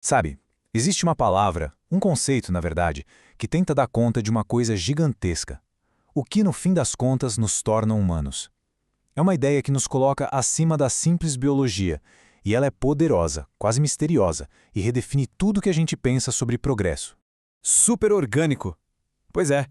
Sabe, existe uma palavra, um conceito, na verdade, que tenta dar conta de uma coisa gigantesca. O que, no fim das contas, nos torna humanos. É uma ideia que nos coloca acima da simples biologia, e ela é poderosa, quase misteriosa, e redefine tudo o que a gente pensa sobre progresso. Superorgânico. Pois é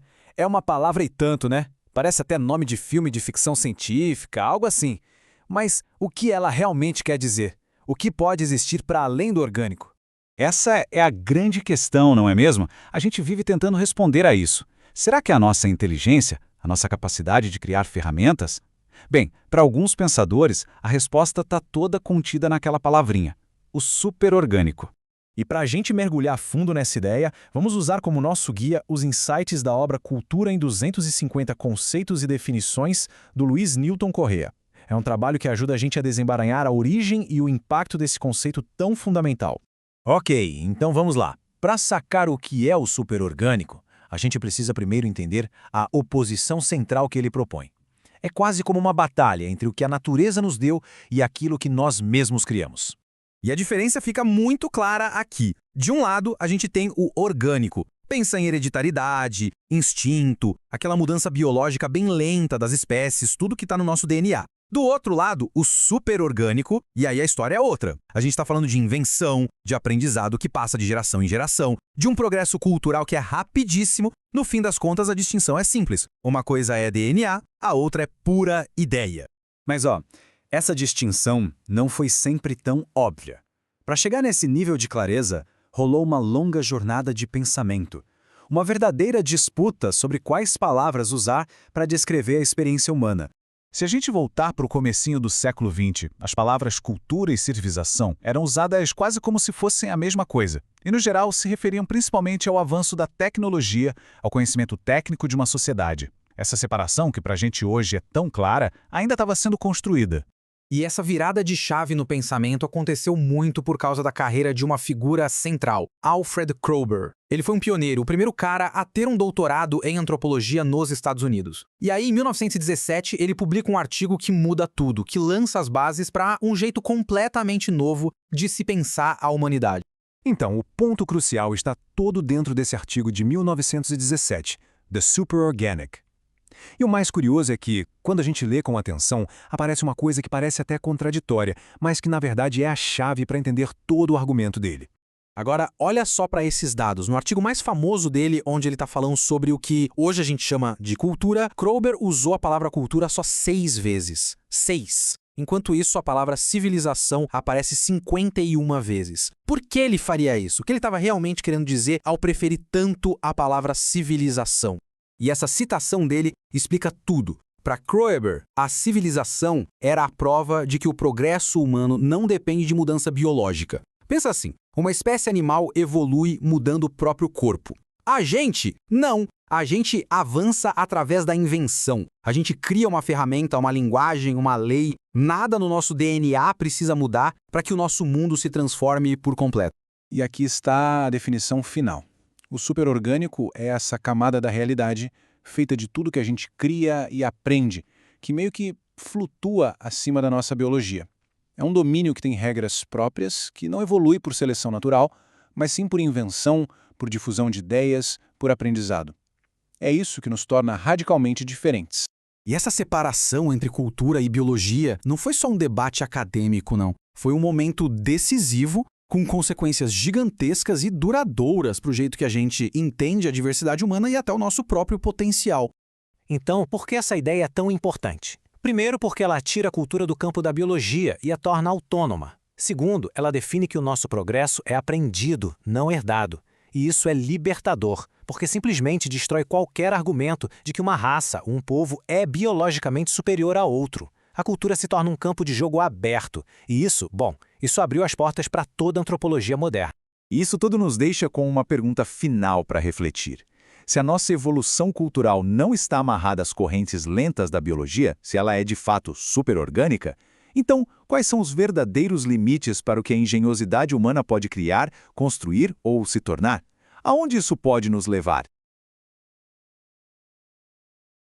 uma palavra e tanto, né? Parece até nome de filme de ficção científica, algo assim. Mas o que ela realmente quer dizer? O que pode existir para além do orgânico? Essa é a grande questão, não é mesmo? A gente vive tentando responder a isso. Será que é a nossa inteligência, a nossa capacidade de criar ferramentas? Bem, para alguns pensadores, a resposta está toda contida naquela palavrinha, o superorgânico. E para a gente mergulhar fundo nessa ideia, vamos usar como nosso guia os insights da obra Cultura em 250 Conceitos e Definições, do Luiz Newton Correa. É um trabalho que ajuda a gente a desembaraçar a origem e o impacto desse conceito tão fundamental. Ok, então vamos lá. Para sacar o que é o superorgânico, a gente precisa primeiro entender a oposição central que ele propõe. É quase como uma batalha entre o que a natureza nos deu e aquilo que nós mesmos criamos. E a diferença fica muito clara aqui. De um lado, a gente tem o orgânico. Pensa em hereditariedade, instinto, aquela mudança biológica bem lenta das espécies, tudo que está no nosso DNA. Do outro lado, o superorgânico, e aí a história é outra. A gente está falando de invenção, de aprendizado que passa de geração em geração, de um progresso cultural que é rapidíssimo. No fim das contas, a distinção é simples. Uma coisa é DNA, a outra é pura ideia. Mas essa distinção não foi sempre tão óbvia. Para chegar nesse nível de clareza, rolou uma longa jornada de pensamento. Uma verdadeira disputa sobre quais palavras usar para descrever a experiência humana. Se a gente voltar para o comecinho do século XX, as palavras cultura e civilização eram usadas quase como se fossem a mesma coisa, e no geral se referiam principalmente ao avanço da tecnologia, ao conhecimento técnico de uma sociedade. Essa separação, que para a gente hoje é tão clara, ainda estava sendo construída. E essa virada de chave no pensamento aconteceu muito por causa da carreira de uma figura central, Alfred Kroeber. Ele foi um pioneiro, o primeiro cara a ter um doutorado em antropologia nos Estados Unidos. E aí, em 1917, ele publica um artigo que muda tudo, que lança as bases para um jeito completamente novo de se pensar a humanidade. Então, o ponto crucial está todo dentro desse artigo de 1917, The Superorganic. E o mais curioso é que, quando a gente lê com atenção, aparece uma coisa que parece até contraditória, mas que na verdade é a chave para entender todo o argumento dele. Agora, olha só para esses dados. No artigo mais famoso dele, onde ele está falando sobre o que hoje a gente chama de cultura, Kroeber usou a palavra cultura só 6 vezes. 6. Enquanto isso, a palavra civilização aparece 51 vezes. Por que ele faria isso? O que ele estava realmente querendo dizer ao preferir tanto a palavra civilização? E essa citação dele explica tudo. Para Kroeber, a civilização era a prova de que o progresso humano não depende de mudança biológica. Pensa assim, uma espécie animal evolui mudando o próprio corpo. A gente, não. A gente avança através da invenção. A gente cria uma ferramenta, uma linguagem, uma lei. Nada no nosso DNA precisa mudar para que o nosso mundo se transforme por completo. E aqui está a definição final. O superorgânico é essa camada da realidade, feita de tudo que a gente cria e aprende, que meio que flutua acima da nossa biologia. É um domínio que tem regras próprias, que não evolui por seleção natural, mas sim por invenção, por difusão de ideias, por aprendizado. É isso que nos torna radicalmente diferentes. E essa separação entre cultura e biologia não foi só um debate acadêmico, não. Foi um momento decisivo, com consequências gigantescas e duradouras para o jeito que a gente entende a diversidade humana e até o nosso próprio potencial. Então, por que essa ideia é tão importante? Primeiro, porque ela tira a cultura do campo da biologia e a torna autônoma. Segundo, ela define que o nosso progresso é aprendido, não herdado. E isso é libertador, porque simplesmente destrói qualquer argumento de que uma raça, um povo, é biologicamente superior a outro. A cultura se torna um campo de jogo aberto. E isso abriu as portas para toda a antropologia moderna. Isso tudo nos deixa com uma pergunta final para refletir. Se a nossa evolução cultural não está amarrada às correntes lentas da biologia, se ela é de fato superorgânica, então quais são os verdadeiros limites para o que a engenhosidade humana pode criar, construir ou se tornar? Aonde isso pode nos levar?